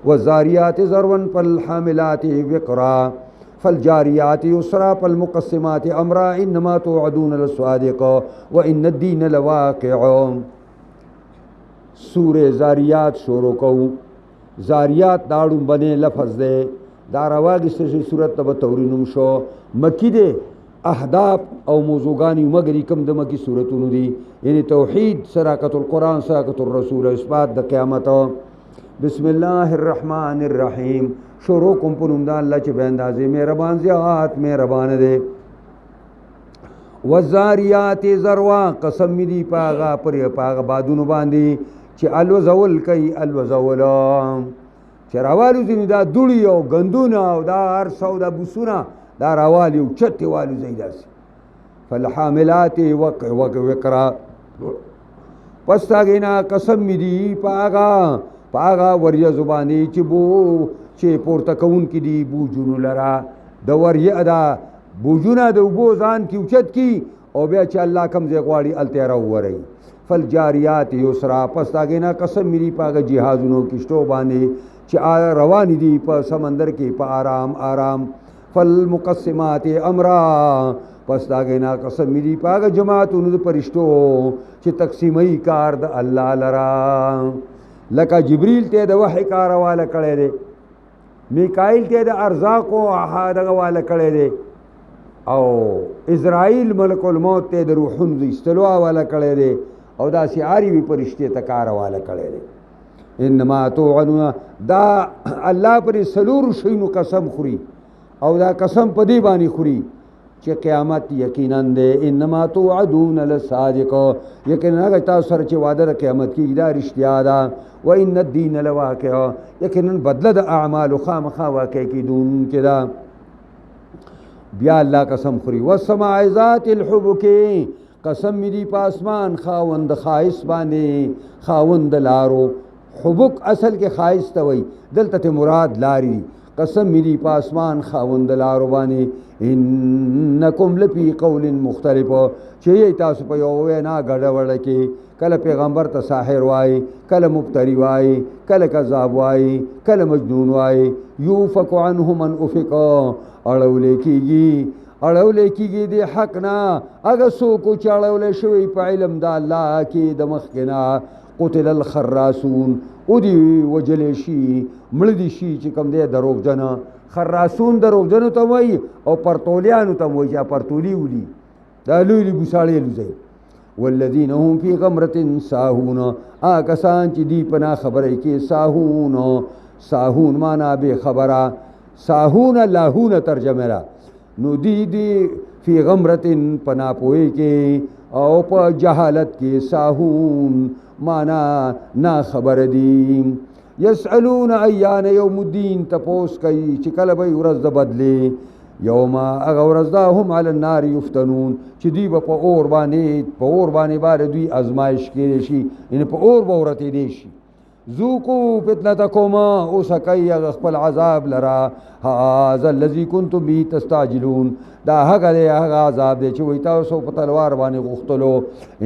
والذاریات ذروا فالحاملات وقرا فالجاریات یسرا فالمقسمات امرا انما توعدون لصادق وان الدین لواقع. سورہ زاریات شروع کو. زاریات داړو باندې لفظ ده دا راواغستې صورت ته تورینم شو. مکی ده اهداف او موضوعانی مګری کم د مکی صورتونو دي یعنی توحید صداقت القرآن صداقت الرسول اثبات د قیامت. بسم الله الرحمن الرحیم. شروع کوم په نوم د الله چې به اندازې مهربان زیات مهربان دی. والذاریات ذروا قسم می دی پاغا پر پاغا بادونو باندې چې الوزول کوي الوزول چې راوالو ځینې دا دوړي او ګندونه او دا هر څو دا بوسونه دا راوالی او چتې والو ځای داسې. فالحاملات وقرا پس هغې نه قسم می دی پاغا وریه زبانې چې بو چې پورته کوونکي دي بوجونو لره د وریه دا بوجونه د اوبو ځان کې اوچت کي او بیا چې الله کم ځای غواړي هلته یې راووروي. فالجاریات یسرا پس هغې نه قسم می دی په هغه جهازونو کشتو باندې چې روانې دي په سمندر کې په آرام آرام. فالمقسمات امرا پس هغې نه قسم می دی په هغه جماعتونو د فرشتو چې تقسیموي کار د الله لره. لکه جبریل ته د وحی کار حواله کړی دی، میکائیل ته د ارزاقو دغه حواله کړی دی، او اسرائیل ملک الموت ته د روحونو د ایستلو حواله کړی دی، او داسې عاربي فرشتې ته کار حواله کړی دی. انما توعدون دا الله پر څلورو شیونو قسم خوري او دا قسم په دې باندې خوري چې قیامت یقینا دی. انما توعدون لصادق یقینا هغه تاسو سره چې وعده د قیامت کېږي دا رښتیا ده. وان الدین لواقع یقینا بدله د اعمالو خامخا واقع کېدونکې ده. بیا الله قسم خوري. والسماء ذات الحبک قسم می دی په اسمان خاوند خایس باندې خاوند لارو. حبک اصل کې خایس ته وایي، دلته مراد لارې دي. قسم می دی په اسمان خاوند لارو باندې. انکم لفی قول مختلف چې تاسو په یو وینا ګډه وړه کې کله پیغمبر ته ساحر وایي، کله مفتری وایي، کله کذاب وایي، کله مجنون وایي. یوفک عنه من افق اړولې کېږي د حق نه هغه څوک چې اړولی شوی په علم د الله کې د مخکې نه. قتل الخراسون او دی وجلی شي مړه دي شي چې کوم دی دروغجنه. خراسون دروغجنو ته وایي او پرتولیانو ته وایي چې پرتولي ولي دا لوی لوی بوساړې لوځي. والذین هم فی غمرة ساهون کسان چې دی په ناخبرۍ کې ساهون معنا بې خبره، ساهون لاهون ترجمه را. نو دی فی غمرة په ناپوهۍ کې او په جهالت کې ساهون معنا نا خبر دي. یسألون ایان یوم الدین تپوس کوي چې کله به ورځ د بدلې. یوم هغه ورځ دا هم علی النار یفتنون چې دوی به په اور باندې دوی ازمایش کېدی شي، یعنې په اور به ورتېدی شي. ذوقوا فتنتکم اوسکئ هغه خپل عذاب لره. هذا الذي کنتم به تستعجلون دا هغه دی هغه عذاب دی چې وایي تاسو په تلوار باندې غوښتلو.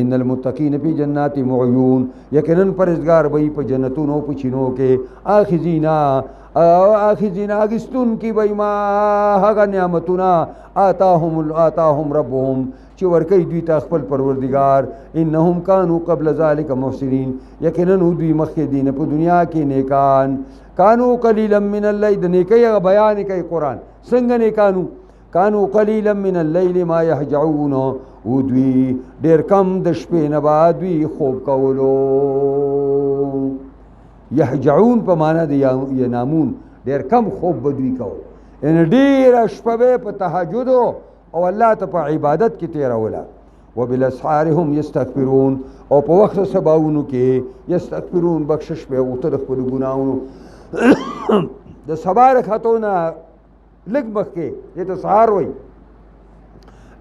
ان المتقین فی جنات معیون یقینا پرهیزګار به په جنتونو په چینو کې آخذینا اخذتون کی به ما هغه نعمتونه آتاهم ربهم چې ورکوي دوی ته خپل پروردګار. انهم کانوا قبل ذلک محسنین یقینا دوی مخکې دي نه په دنیا کې نیکان. کانوا قلیلا من اللیل د نیکۍ هغه بیان کوي قرآن څنګه نیکانو. کانوا قلیلا من اللیل ما یهجعون او دوی ډېر کم د شپې نه بعد دوی خوب کولو. یهجعون په معنا د ینامون ډېر کم خوب به دوی کول، یعنې ډېره شپه به په تهجدو او الله ته په عبادت کې تېروله. وبالاسحار هم یستغفرون او په وخت سباونو کې یستغفرون بخشش به غوښته د خپلو ګناهونو. د سبا رکعتو نه لږ مخکې دې ته سهار وایي،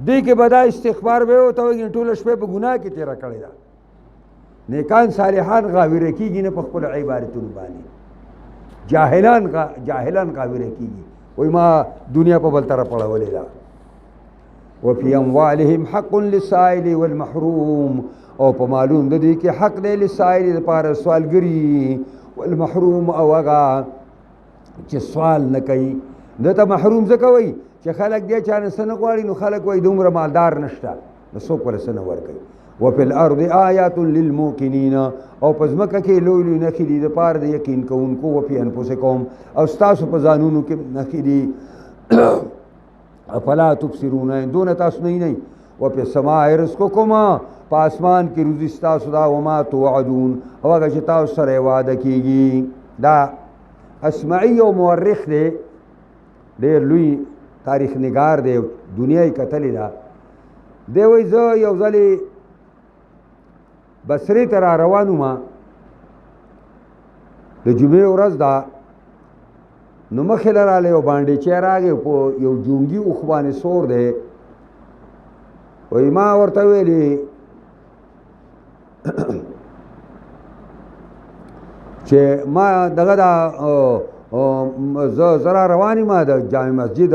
دې کې به دا استغفار به ورته وایي ټوله شپه په ګناه کې تېره کړې ده. نیکان صالحان غاویره کېږي نه په خپلو عبادتونو باندې، جاهلان غاویره کېږي، وایي ما دنیا په بل طرف اړولې ده. وفي اموالهم حق للسائل والمحروم او په مالون د دې کې حق دی للسائل دپاره سوالګري والمحروم او هغه چې سوال نه کوي. دته محروم ځکه وایي چې خلک دې چا نه څه نه غواړي، نو خلک وایي دومره مالدار نشته، نو څوک ورته څه نه ورکوي. وفي الارض آیات للموقنین، او په ځمکه کې لوی لوی نښې دي دپاره د یقین کوونکو. وفي انفسکم، او ستاسو په ځانونو کې نښې دي. افلا تبصرون، دونه تاسو نه وینئ. وفي السماء رزقکم، په اسمان کې روزي ستاسو دا. وما توعدون، او هغه چې تاسو سره وعده کېږي. دا اسمعي او مورخ دی، ډېر لوی تاریخ نگار دی، دنیا یې کتلې ده. دی وایي زه یو ځلې بصرې ته را روان وم، د جمعې ورځ ده، نو مخې له رالی یو بانډیچی راغی، په یو جونګي اوښ باندې سور دی. وایي ما ورته ویلې چې ما دغه دا زه را روان یم د جامع مسجد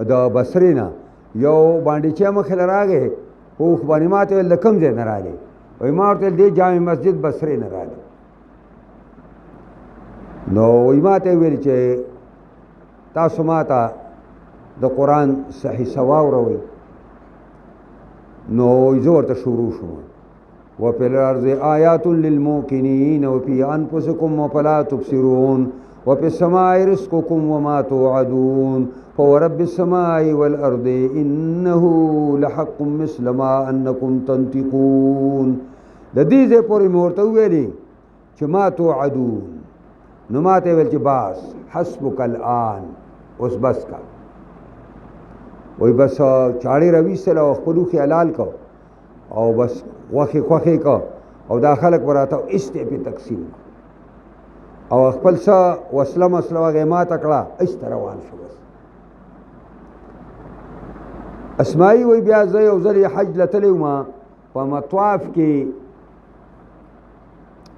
د بصرې نه، یو بانډیچی مخې له راغی په اوښ باندې. ما ته ویل د کوم ځای نه راغلی؟ وایي ما ورته ویل دې جامع مسجد بصرې نه راغلی. نو وایي ما ته یې ویل چې تاسو ما ته د قرآن صحیح واوروئ. نو زه ورته شروع شوم. وفي الارض آیات للموقنین وفي انفسکم افلا تبصرون وفي السماء رزقكم وما توعدون فورب السماء والارض انه لحق مثل ما انکم تنطقون. د دې ځای پورې مې ورته وویلې چې ما توعدون، نو ما ته ویل چې بس حسبک الان، اوس بس کا. وایي بس چاړې راویستله او خپل اوښې حلال کو او بس غوښې خوښې کو، او دا خلک به راته ایسته پې تقسیم او خپل څه وسله مسله هغه یې ماته کړه، ایسته روان شو. بس اسماعي وایي بیا زه یو ځل یې حج له تللی وم، په مطواف کې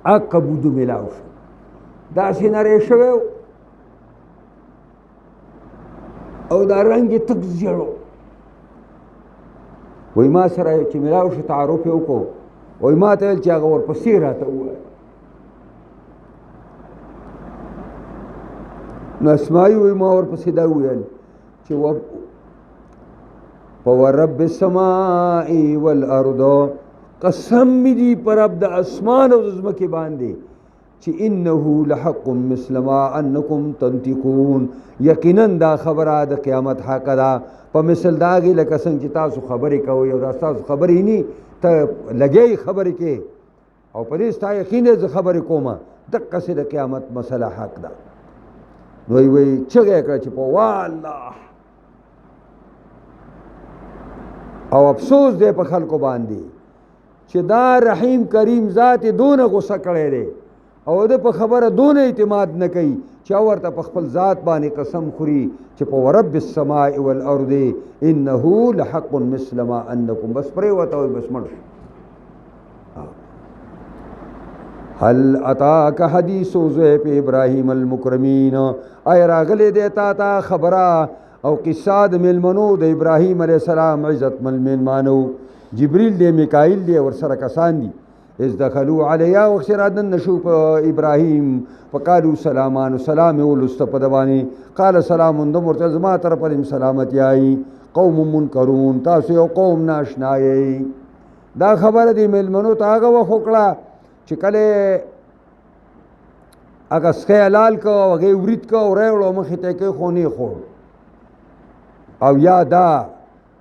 اکه بودو میلاو شو، داسې نری شوی و او دا رنګ یې تک زیړ و. وایي ما سره چې میلاو شو تعارف یې وکړو، وایي ما ته ویل چې هغه ورپسې راته ووایه. نو اسماعي وایي ما ورپسې دا وویل چې فورب السماء والارض، قسم می دی پر رب د اسمان او ځمکې باندې چې انه لحق مثل ما انکم تنطقون، یقینا دا خبره د قیامت حق ده په مثل د هغې لکه څنګه چې تاسو خبرې کوئ، او دا ستاسو خبرې نه ته لګیئ خبرې کې، او په دې ستا یقین دی زه خبرې کومه، دقسې د قیامت مسله حق ده. نو وایي چغې یې کړه چې په والله، او افسوس دی په خلکو باندې چې دا رحیم کریم ذات دونه غصه کړی دی او د په خبره دونه اعتماد نه کوي چې ورته په خپل ذات باندې قسم خوري چې په ورب السماء والارض انه لحق مثل ما انکم، بس پرېوته وایي بس مړ شو. هل اتاک حدیث ضیف ابراهیم المکرمین، ای راغلی دی تا ته خبره او قصه د میلمنو د ابراهیم علیه السلام عزتمن میلمانو، جبریل دی میکائیل دی ورسره کسان دي. اذ دخلوا علیا، وخت رادن نشو په ابراهیم فقالو سلامان، سلام یې ولسته په ده باندې. قال سلام، د ورته زما طرفه دې سلامتی آئی، قوم منکرون، تاسو یو قوم ناشنا یئ. دا خبره دې میلمنو ته هغه وخت وکړه چې کله هغه سکی حلال کو او هغې ورید کو او ریوړو مخې ته یې کېښو نه یې خوړ، او یا دا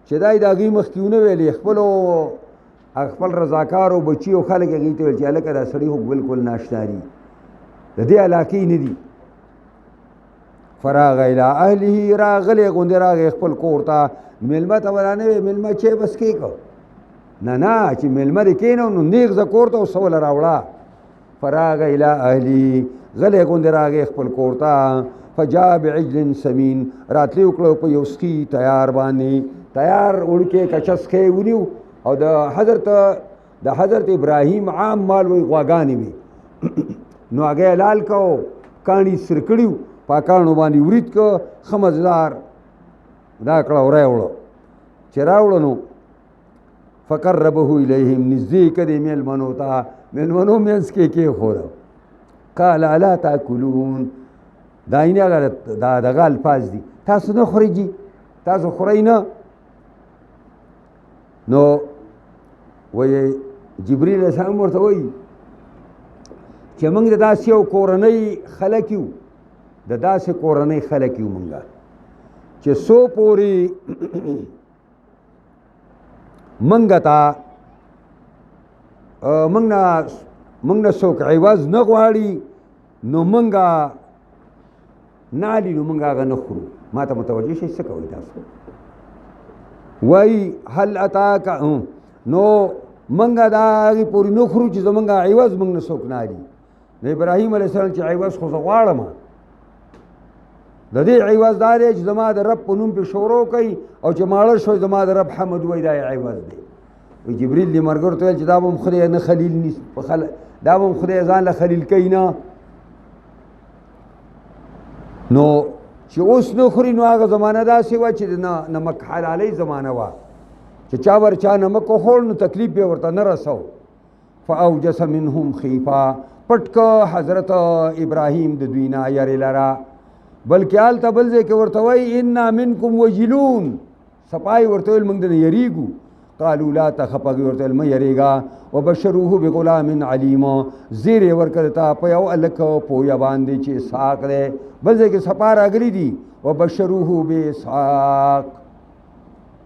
چې دا یې د هغې مخکې ونه ویلې خپل رضاکارو بچي او خلک هغې ته ویل چې هلکه دا سړي خو بلکل ناشنا دي، د دې علاقې نه دي. فراغ الی اهله، راغلی غوندې راغی خپل کور ته. میلمه ته ولا نه وی میلمه چای بس کېږه، نه چې میلمه دې کېنو نو نیغ زه کور ته وسوله راوړه. فراغ الی اهلي، غلی غوندې راغی خپل کور ته. فجاء بعجل سمین، راتلی وکړو په یو سکي تیار باندې، تیار وړکې کچه سکی ونیو، او د حضرت ابراهیم عام مال وی غواګانې وي نو هغه حلال کو، کاڼي سر کړي، په کاڼو باندې ورید کو، ښه مزدار دا کړه او راوړو. چې راوړو نو فقربه الیهم، نږدې کړې میلمنو ته، میلمنو منځ کې کېښوده. قال الا تاکلون، دا یې هغه دغه الفاظ دي تاسو نه خورئ جي تاسو خورئ نه نو وایي جبریل علیه السلام ورته وایي چې موږ د داسې یو کورنۍ خلک یو د داسې کورنۍ خلک یو موږ چې څو پورې موږ ته موږ نه څوک عوض نه غواړي نو موږ نه علي نو موږ هغه نه خورو ما ته متوجه شئ څه کوئ تاسو وایي هل اتاک نو موږ د هغې پورې نه خورو چې زموږ عوض موږ نه څوک نه علي د ابراهیم علیه السلام چې عوض خو زه غواړم د دې عوض دا دی چې زما د رب په نوم پې شروع کوي او چې ماړه شوی زما د رب حمد وایي دا یې عوض دی وی جبریل دې ملګرو ته ویل چې دا به م خدای نه خلیل نیسي دا به م خدای ځان له خلیل کوي نه نو چې اوس نه خوري نو هغه زمانه داسې وه چې د نمک حلالۍ زمانه وه چې چا ور چا نمک وخوړ نو تکلیف به ورته نه رسو فاوجس منهم خیفه پټ که حضرت ابراهیم د دوی نه یرې لره بلکې هلته بل ځای کې ورته وایي انا منکم وجلون صفای ورته ویل موږ دنه یریږو قالوا لا تخف ورته ویل مه یریږه وبشروه بغلام علیم زیر یې ورکړه ته په یو هلک پویه باندې چې اسحاق دی بل ځای کې صفا راغلي دي وبشروه باسحاق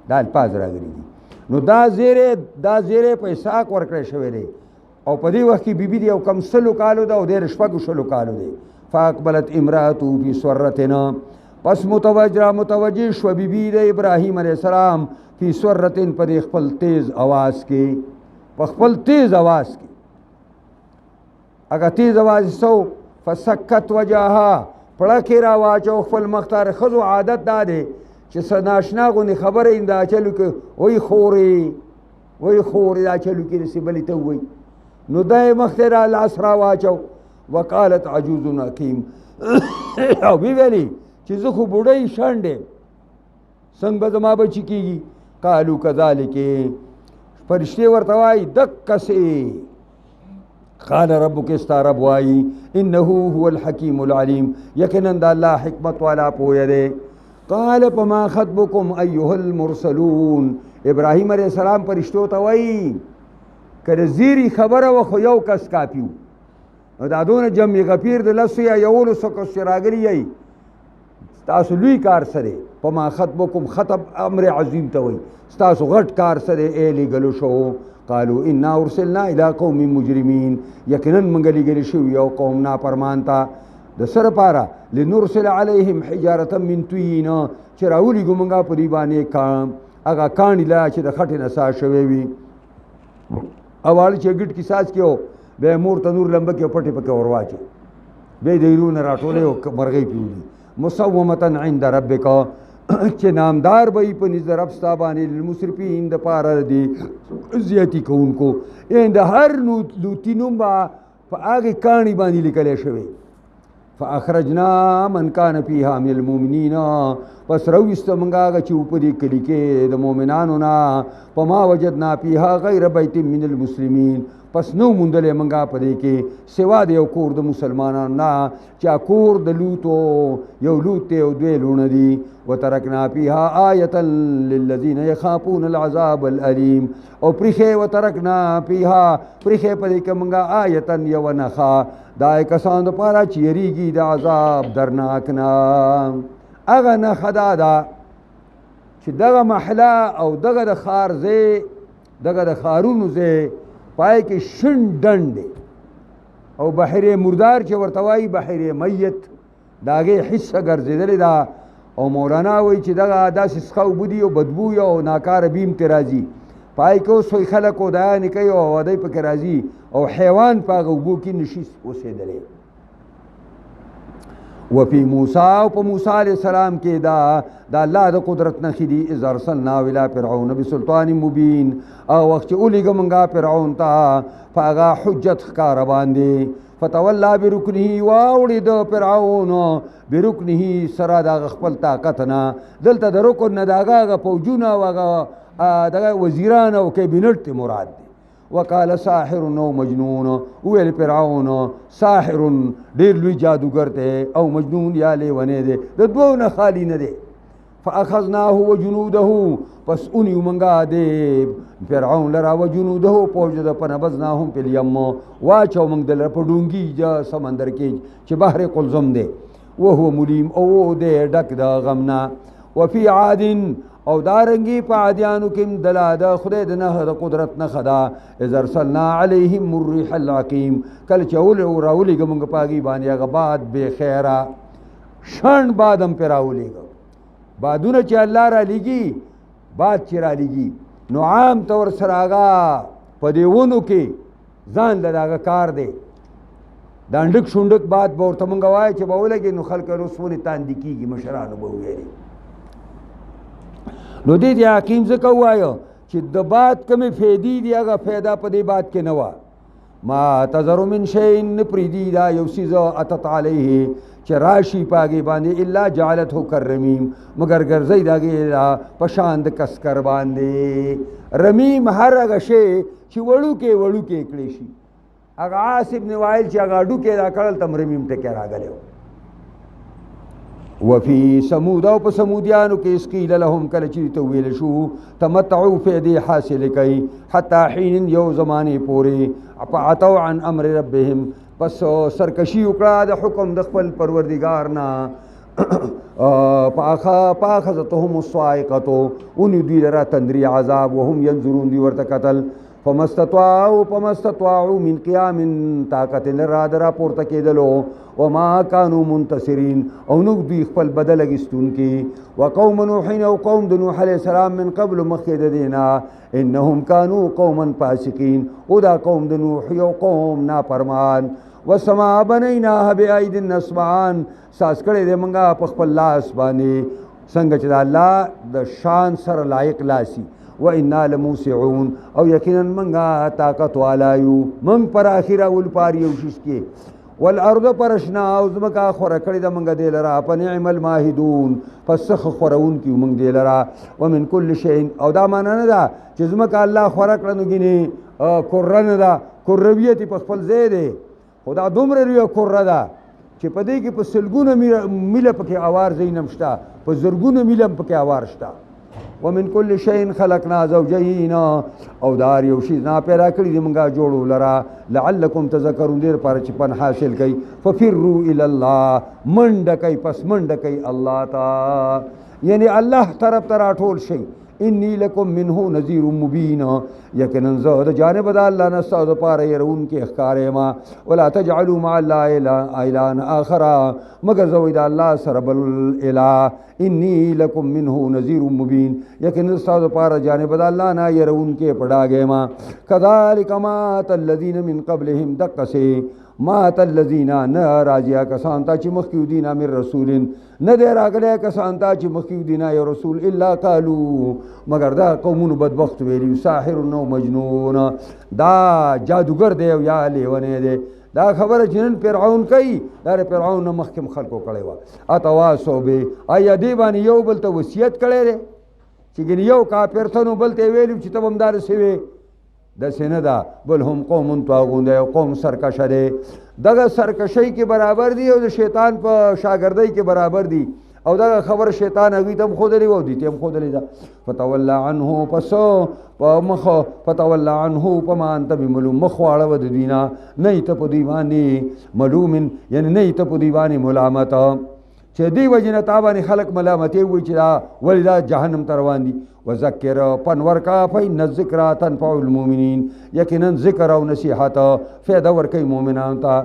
دا الفاظ راغلي دي نو دا زیری په اسحاق ورکړی شوی دی او په دې وخت کې بیبي دی او کم سلو کالو ده او ډېر شپږو شلو کالو دی فاقبلت امرأته فی سورتنا پس متوجه شوه بیبي د ابراهیم علیه السلام فی سورتن په دې خپل تیز اواز کې په خپل تیز اواز کې هغه تیز اواز سو فسکت وجهها پړکې را واچو خپل مخ ته ښځو عادت دا دی چې څه ناشنا غوندې خبره یې دا چلو کې وایي خورې دا چلو کې داسې بلې ته ووایي نو دا یې مخ ته را لاس را واچو وقالت عجوز حکیم او وی ویلي چې زه خو بوډۍ شنډ یم څنګه به زما بچي کېږي قالو کذلک فرشتې ورته وایي دقسې قال ربک ستا رب وایي انه هو الحکیم العلیم یقینا د الله حکمت والا پوهه دی قال فما خطبکم ایها المرسلون ابراهیم علیه السلام فرشتو ته وایي که د زیري خبره وه خو یو کس کافي و نو دا دونه جمع غفیر د لسو یا یولسو کس چې راغلي یی ستاسو لوی کار څه دی فما خطبکم خطب امر عظیم ته وایي ستاسو غټ کار څه دی ای لیږلو شو قالوا انا ارسلنا الى قوم مجرمین یقینا موږ لیږلي شوي یو قوم نافرمان ته د څه لپاره لنرسل علیهم حجارة من طین چې راولیږو موږ په دوی باندې هغه کاڼي لا چې د خټې نه سا شوی وي اواړه چې ګټ کې ساز کې و بیا مور تنور لمبه کې پټې پکې ور واچو بیا د ایرونه راټولې او مرغۍ پېولي مسومة عند ربک چې نامدار به وي په نزد رب ستا باندې للمسرفین دپاره د زیاتي کوونکو یعنې د هر لوطي نوم به په هغې کاڼي باندې لیکلی شوی فاخرجنا من کان فیها من المؤمنین پس راویسته موږ هغه چې و په دې کلي کې د مؤمنانو نه فما وجدنا فیها غیر بیت من المسلمین پس نو موندلی موږ په دې کې سوا د یو کور د مسلمانانو نه چې کور د لوطو یو لوط دی او دوی لوڼه دي وترکنا فیها آیة للذین یخافون العذاب الالیم او پریښې وترکنا فیها پریښې په دې کې موږ آیة یوه نښه دا کسانو دپاره چې یریږي د عذاب درناک نه هغه نښه دا ده چې دغه محله او دغه د ښار ځای دغه د ښارونو ځای پای کې شین ډنډ دی او بحیرې مردار چې ورته وایي بحیرې میت د هغې حصه ګرځېدلې ده او مولانا وایي چې دغه داسې څښه اوبه دي او بدبو او ناکاره بیم ترې راځي پای کې اوس وایي خلک ودایانې کوي او ودی پکې راځي او حیوان په هغه اوبو کې نشي اوسېدلی وفي موسی او په موسی علیه السلام کې دا الله د قدرت نښې دي اذ ارسلنا الی فرعون بسلطان مبین او وخت چې ولیږه موږ فرعون ته په هغه حجت ښکاره باندې فتولا برکنه واوړي د فرعون برکنه سره د هغه خپل طاقت نه دلته د رکن نه د هغه پوجونه او هغه دغه وزیران او کابینټ ته مراد دی وقال ساحر او مجنون ویل فرعون ساحر ډیر لوی جادوګر ته او مجنون یا لیونی دی د دوو نه خالی نه دی فاخذناه وجنوده پس اونیو منگا دے فرعون لرا وجنوده پوج دا پنبذناهم پی الیم واچو منگ دل پا ڈونگی جا سمندر کی چی بحر قلزم دے وهو ملیم او دے ڈک دا غمنا وفی عاد او دارنگی پا عادیانو کم دلا دا خدای دا نخ دا قدرت نخدا از ارسلنا علیہم الریح العقیم کل چاول راولی گا منگ پاگی بانی اگا باد بے خیرہ شن بادم پی راولی گا بادونه چې الله را لګي باد چې را لګي نو عام طور سره هغه په دې ونو کې ځان له هغه کار دی دا ډک شونډک باد به ورته مونږ وایو چې به ولګي نو خلک رسونه تاندې کېږي مشرانو به وویلي نو دې دې حکیم ځکه ووایو چې د باد کمې فایدې دي هغه فایده په دې باد کې نه وه ما تذر من شیء نه پرېږدي دا یو څیز اتت علیه چې راشي پاګې باندې الا جعلته کرمیم مگر ګرځي داګې په شان د کسکر باندې رمیم هر هغه شی چې وړوکې کړی شي هغه عاص ابن وائل چې هغه اډوکې را کړل تم رمیم ټکې راغلی وفي ثمود او په ثمودیانو کې اسقیل لهم کله چې ته ویل شو تمتعوا فیدې حاصل کوي حتی حین یو زمانې پورې عتوا عن امر ربهم پس سرکشی وکړه د حکم د خپل پروردگار نه فاخذتهم الصاعقه ان دوی لرا تندری عذاب وهم ينظرون دی ورته قتل فما استطاعوا من قیام طاقت لرا درا پورته کېدلو وما كانوا منتصرین او نو دوی خپل بدل اگستون کی وقوم نوح او قوم د نوح علیہ السلام من قبل مخید دینا انهم كانوا قوما فاسقین او دا قوم د نوح یو قوم نافرمان والسماء بنيناها بأيد نسبعان ساس کړي دې منګه په خپل لاس باندې څنګه چې الله د شان سره لایق لاسي وإنا لموسعون او یقینا منګه طاقت والایو من پر اخره ول پاریو شش کې والارض پرشنا او زمکا خور کړي د منګه دې لرا په نعم الماهدون فسخ خورون کی منګ دې لرا ومن كل شيء او دا معنا نه دا چې زمکا الله خور کړنو غني قرن دا قرویت په خپل زیده خدا دومره ریو کره ده چې په دې کې په سلګونه میله پکې اوار زینم شته په زرګونه میله پکې اوار شته ومن كل شيء خلقنا زوجين او دار یو شی نه پیدا کړی دی مونږه جوړو لرا لعلکم تذکرون دیر پر چې پن حاصل کړي ففروا الى الله منډ کوي پس منډ کوي الله تا یعنی الله طرف تر ټول شي انی لکم منه نذیر مبین یقینا زه د جانب د الله نه ستاسو لپاره يرون کې اخکار ما ولا تجعلوا مع الله اله اخر مگر زوید الله سره بل اله انی لکم منه نذیر مبین یقینا ستاسو لپاره جانب د الله نه يرون کې پډاګه ما کذالک ما الذین من قبلهم دقسه مات الذین راجیا کسان تا چې مخکیو دینا من رسول نه دی راغلی کسان تا چې مخکیو دینا یو رسول الا قالو مگر دا قومونو بدبخت ویلی ساحر نو مجنون دا جادوگر دی یا لیونی دی دا خبره جنن فرعون کوي دا فرعون مخکم خلکو کړي وا اتواسو به آیا دی باندې یو بل ته وصیت کړي دی چې یو کافر ته بل ته ویلو چې ته بمدار سوي د سینه دا بل هم قوم طاغون دی قوم سرکش دی دغه سرکشی کې برابر دی او د شیطان په شاګردۍ کې برابر دی او دغه خبر شیطان هغوی ته هم ښودلې وه او دوی ته هم ښودلې ده فتوله عنه پس په مخ فتوله عنه په ما انت بملوم مخ واړوه د دوی نه نه یې ته په دوی باندې ملوم یعنی نه یې ته په دوی باندې ملامت چې دی وجې نه تا باندې خلک ملامتې وایي چې دا ولې دا جهنم ته روان دي وذکر پن ورکا فإن الذکر تنفع المؤمنین یقینا ذکر او نصیحت فایده ورکوي مؤمنانو ته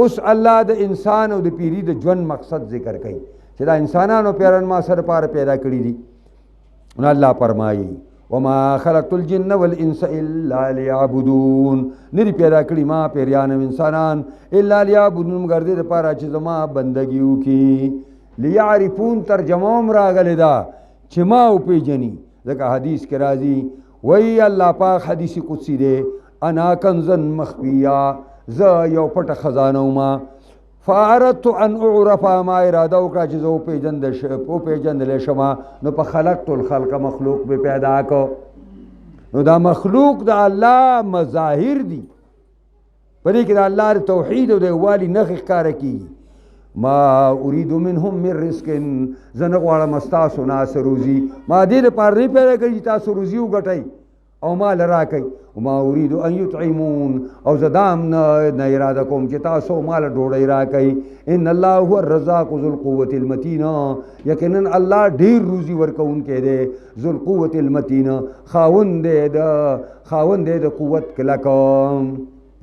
اوس الله د انسان او د پیری د ژوند مقصد ذکر کوي چې دا انسانانو پیران ما سره پاره پیدا کړي دي نو الله فرمایي وما خلقت الجن والانس الا ليعبدون نری پیدا کړي ما پیریان او انسانان الا ليعبدون مگر دې لپاره چې زما بندګي وکي ليعرفون ترجمه هم راغلی دا چې ما او پیجني ځکه حدیث کې راځي وای الله پاک حدیث قدسی دی انا کنزن مخفیا ز یو پټ خزانه ما فاردت ان اعرف ما اراده وکړه چې زه پیژندل شم نو په خلقت الخلق مخلوق به پیدا کو نو دا مخلوق د الله مظاهر دي، په دې کې د الله د توحید او د یووالي نښې ښکاره کېږي. ما اريد منهم من رزق، زه نه غواړم ستاسو نه څه روزي، ما دې لپاره نه پیدا کړي چې تاسو روزي وګټئ او مال راکئ. وما اريد ان يطعمون، او زه دا هم نه اراده کوم چې تاسو مال ډوډۍ راکئ. ان الله هو الرزاق ذو القوة المتین، یقینا الله ډیر روزي ورکوونکی دی. ذو القوة المتین، خاوند دی د قوت کلک،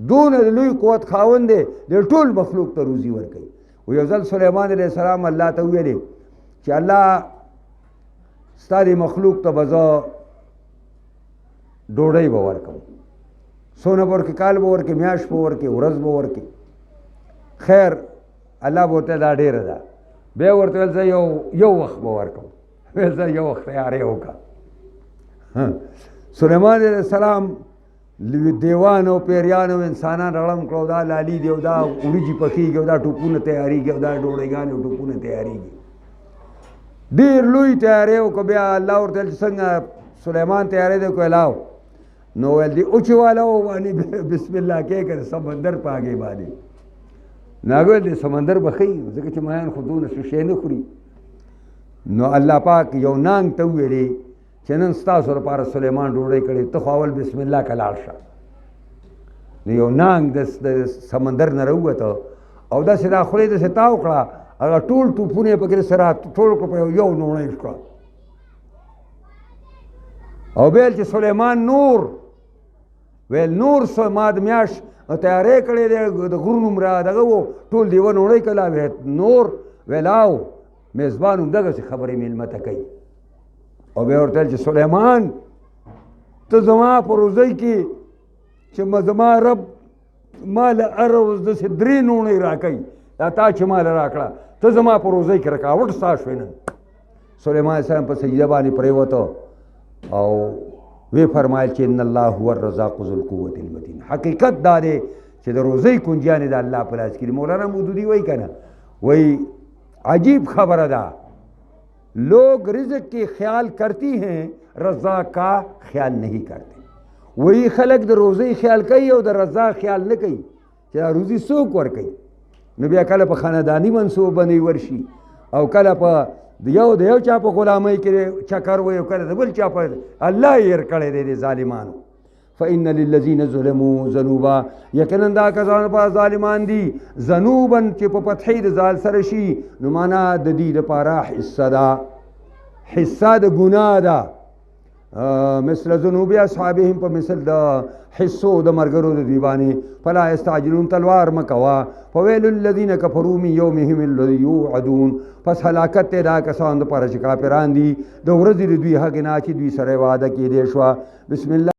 دونه د لوی قوت خاوند دی، د ټول مخلوق ته روزي ورکوي. و یو ځل سلیمان علیه السلام الله ته ویلې چې الله ستا د مخلوق ته به زه ډوډۍ به ورکوم، سونه به ورکړې، کال به ورکړې، میاشت به ورکړې، ورځ به ورکړې. خیر الله به ورته دا ډېره ده. بیا ورته ویل زه یو وخت به ورکوم، ویل زه یو وخت تیارې وکړه. سلیمان علیه السلام دیوان او پیریان او انسانان رړم کړو، دا لالي دی او دا وریجې پخېږي او دا ټوپونه تیارېږي او دا ډوډۍ او ټوپونه تیارېږي. ډېر لوی تیارې وکړه. بیا الله ورته ویل چې څنګه سلیمان تیارې دی؟ ویلاو نو ویل دی اوچې والا و باندې بسم الله کې کړه سمندر په هغې باندې. نو هغه ویل دی سمندر به ښایي، ځکه چې مایان خو دونه څه شی نه خوري. نو الله پاک یو نانګ ته وویلې چې نن ستاسو لپاره سلیمان ډوډۍ کړې، ته خو اول بسم الله که لاړ شه. نو یو نانګ د سمندر نه راووته او داسې دا خولې داسې تاو کړه، هغه ټول ټوپونه یې پکې سره ټول کړه په یو نوڼۍ کړه. او ویل چې سلیمان نور، ویل نور ما د میاشت تیارې کړې دی، د غرونو مره دغه و ټول دیوه نوڼۍ کړه. نور ویل او میزبان هم دغسې خبرې مېلمه ته کوي. او بیا ورته ویل چې سلیمان ته زما په روزۍ کې چې زما رب ما له هره ورځ داسې 3 نوڼۍ راکوي، دا تا چې ما له راکړه، ته زما په روزۍ کې رکاوټ ستا شوې نن. سلیمان علیه السلام په سجده باندې پرېوته او وی فرمایل چې ان الله هو الرزاق ذو القوة المتین. حقیقت دا دی چې د روزۍ کنجیانې د الله په لاس کې دي. مولانا مودودي وایي که نه، وایي عجیب خبره ده، لوگ رزق کی خیال کرتی ہیں رزاق کا خیال نہیں کرتے. وہی خلق د روزی خیال کوي او د رزاق خیال نه کوي چې دا روزي څوک ورکوي. نو بیا کله په خانداني منصوبه باندې ورشي او کله په د یو چا په غلامۍ کې چکر وي او کله د بل چا په الله یې هېر کړی دی د ظالمانو. فإن للذین ظلموا ذنوبا، یقینا دا کسان په ظالمان دي، ذنوبا چې په فتحې د ذال سره شي نو معنا د دې دپاره حصه ده، حصه د ګناه ده. مثل ذنوب اصحابهم، په مثل د حصو د ملګرو د دوی باندې. فلا یستعجلون، تلوار مه کوه. فویل الذین کفروا من یومهم الذی یوعدون، پس هلاکت دی دا کسان دپاره چې کافران دي د ورځې د دوی هغې نه چې دوی سره یې وعده کېدې شوه. بسم الله.